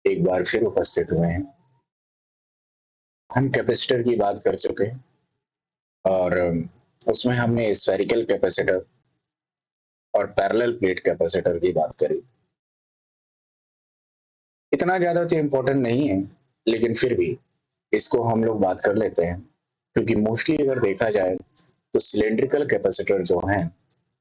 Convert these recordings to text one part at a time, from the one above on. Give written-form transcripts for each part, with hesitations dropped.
एक बार फिर उपस्थित हुए हैं। हम कैपेसिटर की बात कर चुके हैं और उसमें हमने स्फेरिकल कैपेसिटर और पैरेलल प्लेट कैपेसिटर की बात करी। इतना ज़्यादा तो इम्पोर्टेंट नहीं है, लेकिन फिर भी इसको हम लोग बात कर लेते हैं, क्योंकि मोस्टली अगर देखा जाए तो सिलिंड्रिकल कैपेसिटर जो हैं,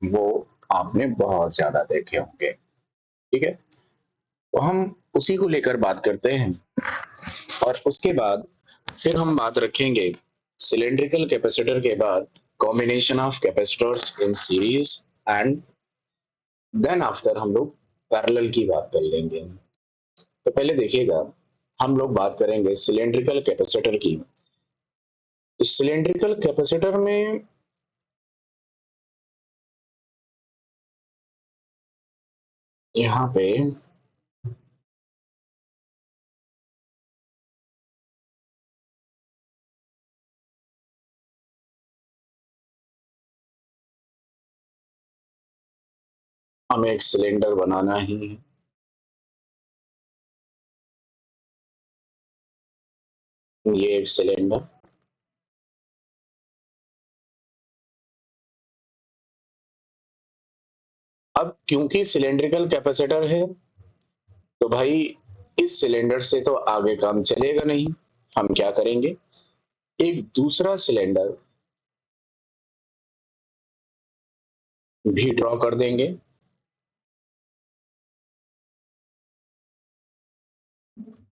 वो आपने बहुत ज़्यादा देखे होंगे। ठीक है? तो हम उसी को लेकर बात करते हैं और उसके बाद फिर हम बात रखेंगे सिलिंड्रिकल कैपेसिटर के बाद combination of capacitors in series and then after हम लोग पैरेलल की बात कर लेंगे। तो पहले देखिएगा, हम लोग बात करेंगे सिलिंड्रिकल कैपेसिटर की। तो सिलिंड्रिकल कैपेसिटर में यहाँ पे हमें एक सिलेंडर बनाना ही है। ये एक सिलेंडर, अब क्योंकि सिलिंड्रिकल कैपेसिटर है तो भाई इस सिलेंडर से तो आगे काम चलेगा नहीं। हम क्या करेंगे, एक दूसरा सिलेंडर भी ड्रॉ कर देंगे।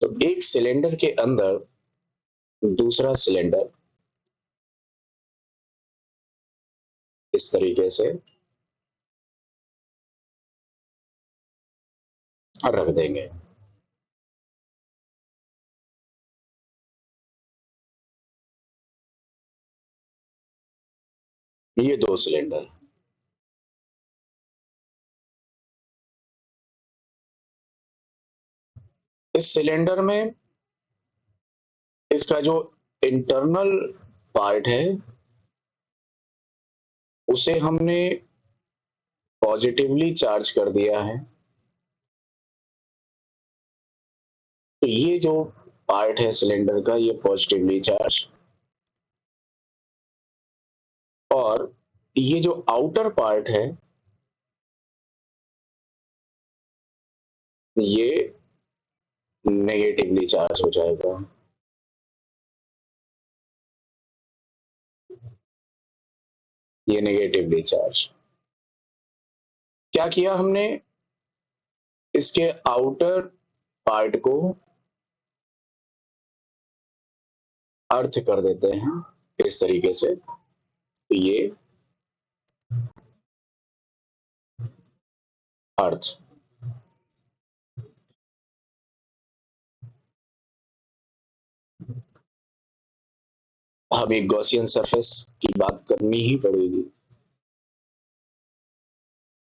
तो एक सिलेंडर के अंदर दूसरा सिलेंडर इस तरीके से रख देंगे। ये दो सिलेंडर, इस सिलेंडर में इसका जो इंटरनल पार्ट है उसे हमने पॉजिटिवली चार्ज कर दिया है। तो ये जो पार्ट है सिलेंडर का, ये पॉजिटिवली चार्ज, और ये जो आउटर पार्ट है ये नेगेटिवली चार्ज हो जाएगा। ये नेगेटिवली चार्ज। क्या किया हमने, इसके आउटर पार्ट को अर्थ कर देते हैं इस तरीके से। तो ये अर्थ, हमें गॉसियन सरफेस की बात करनी ही पड़ेगी।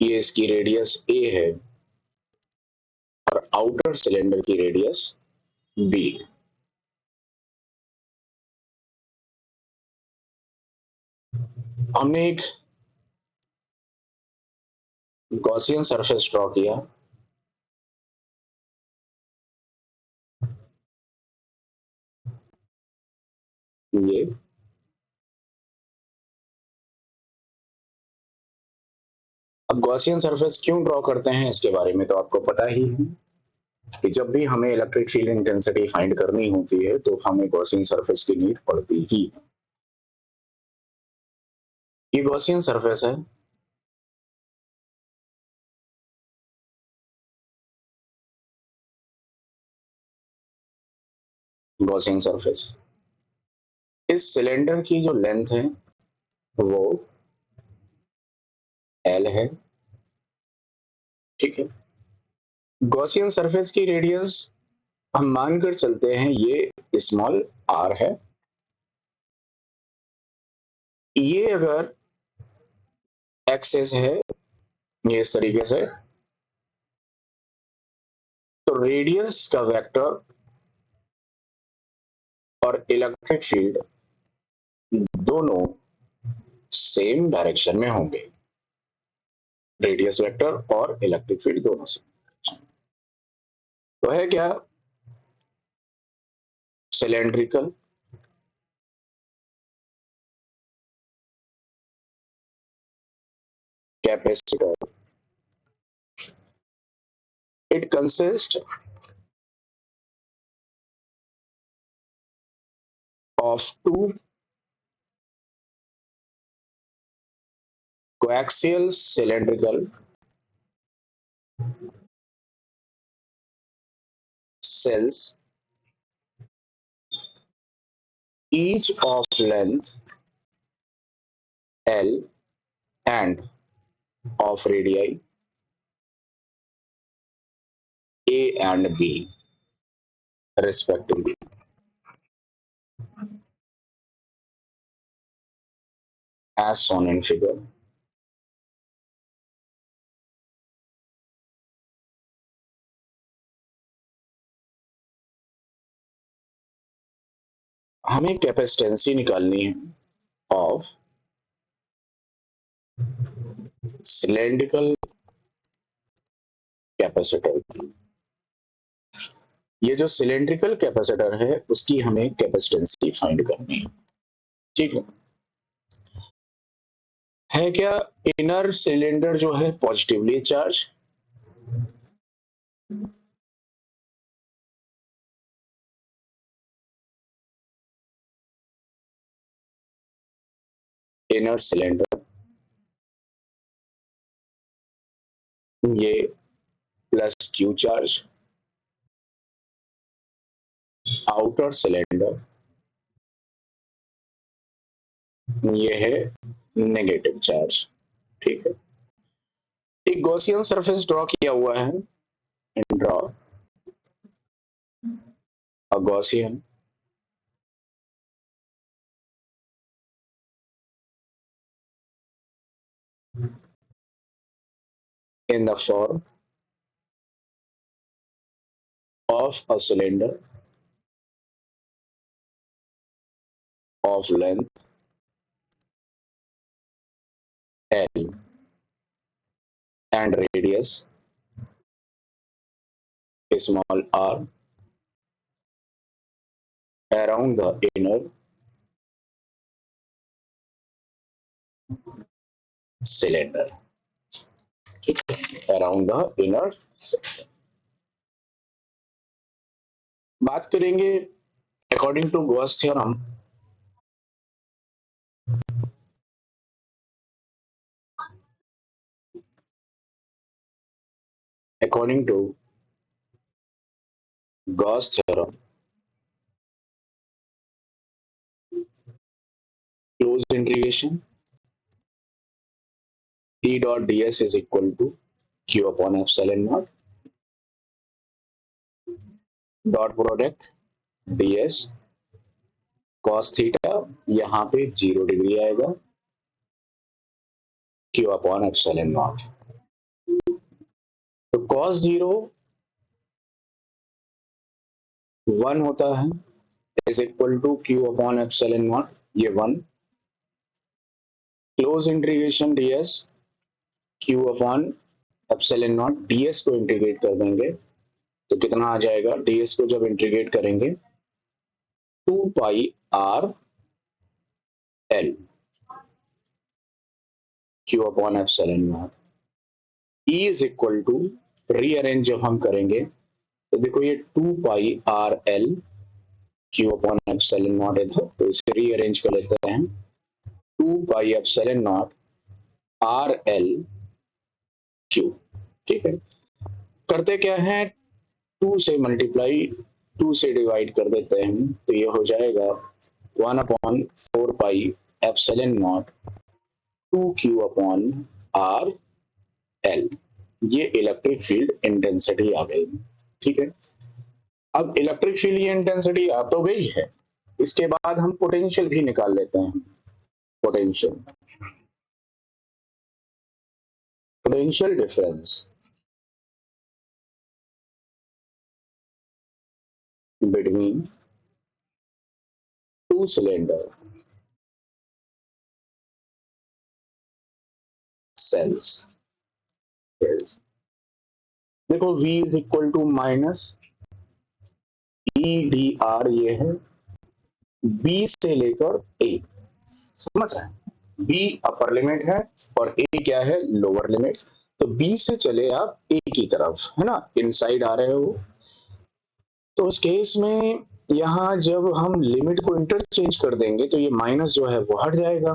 ये इसकी रेडियस ए है और आउटर सिलेंडर की रेडियस बी। हमने एक गॉसियन सरफेस ड्रॉ किया। ये अब गॉसियन सरफेस क्यों ड्रॉ करते हैं इसके बारे में तो आपको पता ही है कि जब भी हमें इलेक्ट्रिक फील्ड इंटेंसिटी फाइंड करनी होती है तो हमें गॉसियन सरफेस की नीड पड़ती ही है। ये गॉसियन सरफेस है। गॉसियन सरफेस, इस सिलेंडर की जो लेंथ है वो एल है। ठीक है, गॉसियन सरफेस की रेडियस हम मानकर चलते हैं ये स्मॉल आर है। ये अगर एक्सेस है ये इस तरीके से, तो रेडियस का वेक्टर और इलेक्ट्रिक फील्ड दोनों सेम डायरेक्शन में होंगे। रेडियस वेक्टर और इलेक्ट्रिक फील्ड दोनों से, तो है क्या, cylindrical capacitor. It consists of two coaxial cylindrical cells, each of length L and of radii A and B respectively, as shown in figure. हमें कैपेसिटेंसी निकालनी है ऑफ सिलेंड्रिकल कैपेसिटर की। ये जो सिलेंड्रिकल कैपेसिटर है उसकी हमें कैपेसिटेंसी फाइंड करनी है, ठीक है क्या? इनर सिलेंडर जो है पॉजिटिवली चार्ज, इनर सिलेंडर ये plus Q charge, outer cylinder ये है नेगेटिव चार्ज, ठीक है। एक गॉसियन सरफेस ड्रॉ किया हुआ है, draw a Gaussian in the form of a cylinder of length L and radius small r around the inner cylinder, around the inner cylinder. बात करेंगे according to Gauss theorem, according to Gauss theorem, closed integration E dot ds is equal to q upon epsilon naught dot product ds cos theta, यहाँ पे 0 degree आएगा, q upon epsilon not. तो cos 0 1 होता है, is equal to q upon epsilon not, ये 1, close integration ds q upon epsilon not, ds को integrate कर देंगे तो कितना आ जाएगा, ds को जब इंटीग्रेट करेंगे 2 pi r l q upon epsilon naught. E is equal to, rearrange जब हम करेंगे तो देखो ये 2 pi R L Q upon epsilon naught है, तो इसे रीअरेंज कर लेते हैं, 2 pi epsilon naught R L Q, ठीक है। करते क्या है, 2 से मल्टीप्लाई 2 से डिवाइड कर देते हैं, तो ये हो जाएगा 1 upon 4 pi epsilon not 2 Q upon R L, ये इलेक्ट्रिक फील्ड इंटेंसिटी आ गई, ठीक है। अब इलेक्ट्रिक फील्ड की इंटेंसिटी आ तो गई है, इसके बाद हम पोटेंशियल भी निकाल लेते हैं। Potential, potential difference between two cylinder cells, देखो V is equal to minus EDR ये है B से लेकर A, समझ रहे हैं? B अपर लिमिट है और A क्या है, लोअर लिमिट। तो B से चले आप A की तरफ, है ना, इनसाइड आ रहे हो। तो उस केस में यहाँ जब हम लिमिट को इंटरचेंज कर देंगे तो ये माइनस जो है वो हट जाएगा,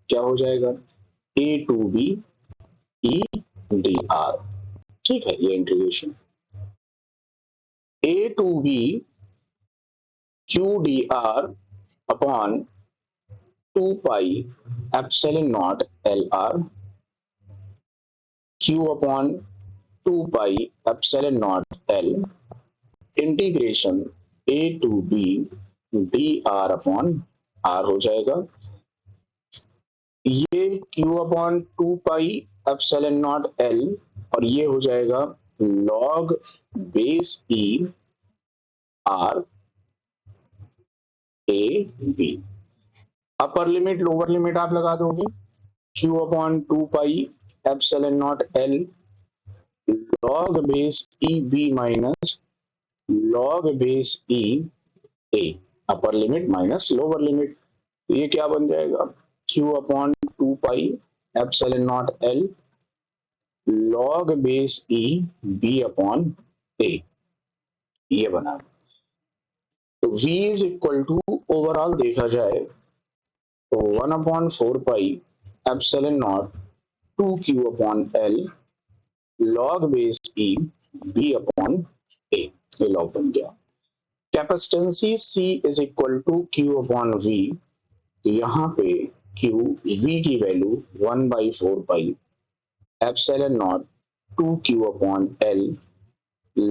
क्या हो जाएगा, A टू B EDR। ठीक है, ये integration A to B QDR upon 2 pi epsilon not LR Q upon 2 pi epsilon not L integration A to B DR upon R हो जाएगा। ये Q upon 2 pi epsilon not L और ये हो जाएगा log base E R A B। Upper limit lower limit आप लगा दोगे, Q upon 2 pi epsilon not L log base E B minus log base E A, upper limit minus lower limit. तो ये क्या बन जाएगा, Q upon 2 pi epsilon not L log base E B upon A, ये बना। तो V is equal to overall देखा जाए तो 1 upon 4 pi epsilon not 2Q upon L log base E B upon A, ये लॉग बन गया। Capacitance C is equal to Q upon V, तो यहाँ पे Q V की value 1 by 4 pi epsilon not 2Q upon L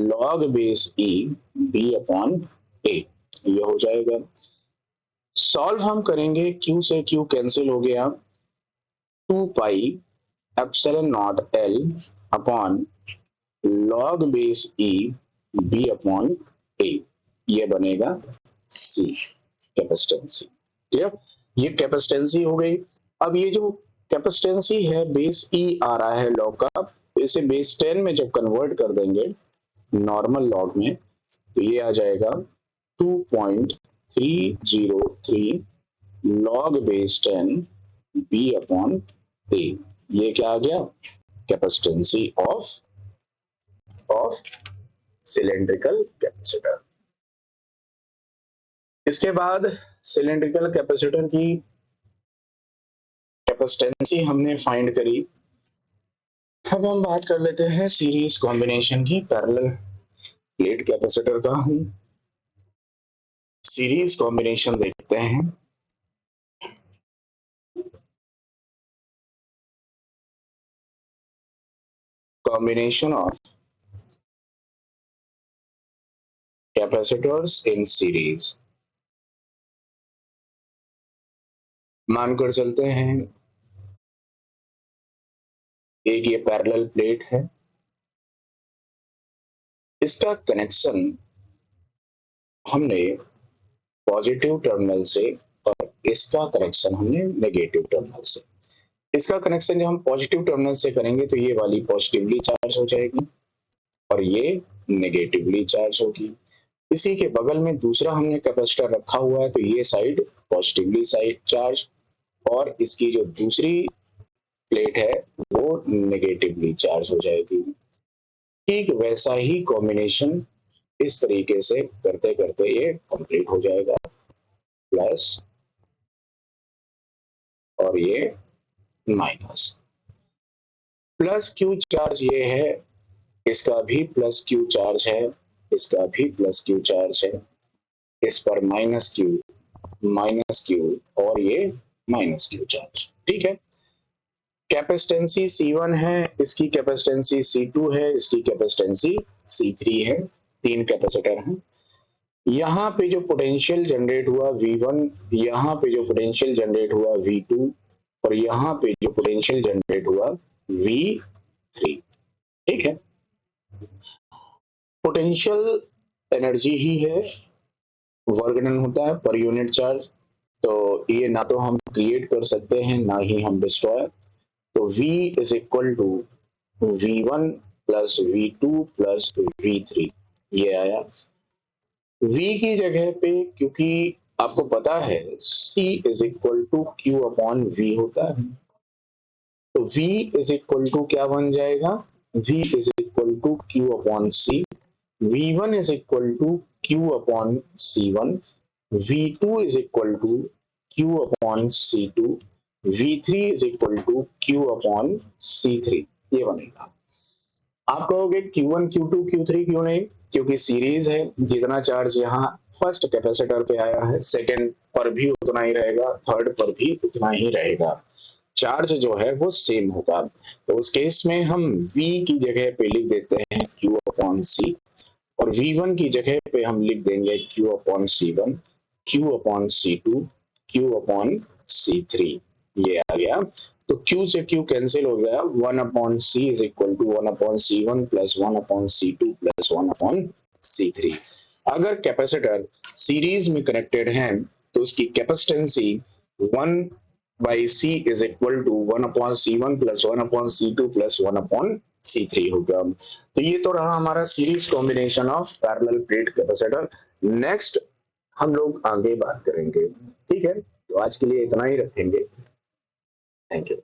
log base E B upon A, ये हो जाएगा। सॉल्व हम करेंगे, Q से Q कैंसिल हो गया, 2 pi epsilon not L upon log base E B upon A, ये बनेगा C कैपेसिटेंसी। क्लियर, ये कैपेसिटेंसी हो गई। अब ये जो कैपेसिटेंसी है बेस E आ रहा है लॉग का, तो इसे बेस 10 में जब कन्वर्ट कर देंगे नॉर्मल लॉग में तो ये आ जाएगा 2.303 log base 10 B upon A, ये क्या आ गया, कैपेसिटेंसी ऑफ सिलेंड्रिकल कैपेसिटर। इसके बाद सिलेंड्रिकल कैपेसिटर की कैपेसिटेंसी हमने फाइंड करी। अब हम बात कर लेते हैं सीरीज कॉम्बिनेशन की, पैरेलल प्लेट कैपेसिटर का हम सीरीज कॉम्बिनेशन देखते हैं। Combination of capacitors in series. मानकर चलते हैं एक ये पैरेलल प्लेट है, इसका कनेक्शन हमने पॉजिटिव टर्मिनल से और इसका कनेक्शन हमने नेगेटिव टर्मिनल से। इसका कनेक्शन जब हम पॉजिटिव टर्मिनल से करेंगे तो ये वाली पॉजिटिवली चार्ज हो जाएगी और ये नेगेटिवली चार्ज होगी। इसी के बगल में दूसरा हमने कैपेसिटर रखा हुआ है, तो ये साइड पॉजिटिवली साइड चार्ज और इसकी जो दूसरी प्लेट है वो नेगेटिवली चार्ज हो जाएगी। ठीक वैसा ही कॉम्बिनेशन इस तरीके से करते करते ये कंप्लीट हो जाएगा, प्लस और ये माइनस। प्लस क्यू चार्ज ये है, इसका भी प्लस क्यू चार्ज है, इसका भी प्लस क्यू चार्ज है, इस पर माइनस क्यू और ये माइनस क्यू चार्ज। ठीक है, कैपेसिटेंसी C1 है, इसकी कैपेसिटेंसी C2 है, इसकी कैपेसिटेंसी C3 है, तीन कैपेसिटर हैं। यहाँ पे जो पोटेंशियल जनरेट हुआ V1, यहाँ पे जो पोटेंशियल जनरेट हुआ V2 और यहाँ पे जो पोटेंशियल जनरेट हुआ V3। ठीक है, पोटेंशियल एनर्जी ही है, वर्गनन होता है पर यूनिट चार्ज, तो ये ना तो हम क्रिएट कर सकते हैं ना ही हम डिस्ट्रॉय। तो V is equal to V1 plus V2 plus V3, ये आया। V की जगह पे, क्योंकि आपको पता है C is equal to Q upon V होता है, तो V इज इक्वल टू क्या बन जाएगा, V is equal to Q upon C, V1 is equal to Q upon C1, V2 is equal to Q upon C2, V3 is equal to Q upon C3, ये बनेगा। आप कहोगे Q1 Q2 Q3 क्यों नहीं, क्योंकि series है, जितना charge यहाँ फर्स्ट कैपेसिटर पे आया है सेकंड पर भी उतना ही रहेगा, थर्ड पर भी उतना ही रहेगा, चार्ज जो है वो सेम होगा। तो उस केस में हम V की जगह पे लिख देते हैं Q अपॉन C, और V1 की जगह पे हम लिख देंगे Q upon C1, Q upon C2, Q upon C3, ये आ गया। तो Q से Q कैंसिल हो गया, 1 upon C is equal to 1 upon C1 plus 1 upon C2 plus 1 upon C3। अगर कैपेसिटर सीरीज में कनेक्टेड है तो उसकी capacitance 1 by C is equal to 1 upon C1 plus 1 upon C2 plus 1 upon C3 होगा। तो ये तो रहा हमारा series combination of parallel plate capacitor. Next हम लोग आगे बात करेंगे, ठीक है, तो आज के लिए इतना ही रखेंगे। Thank you.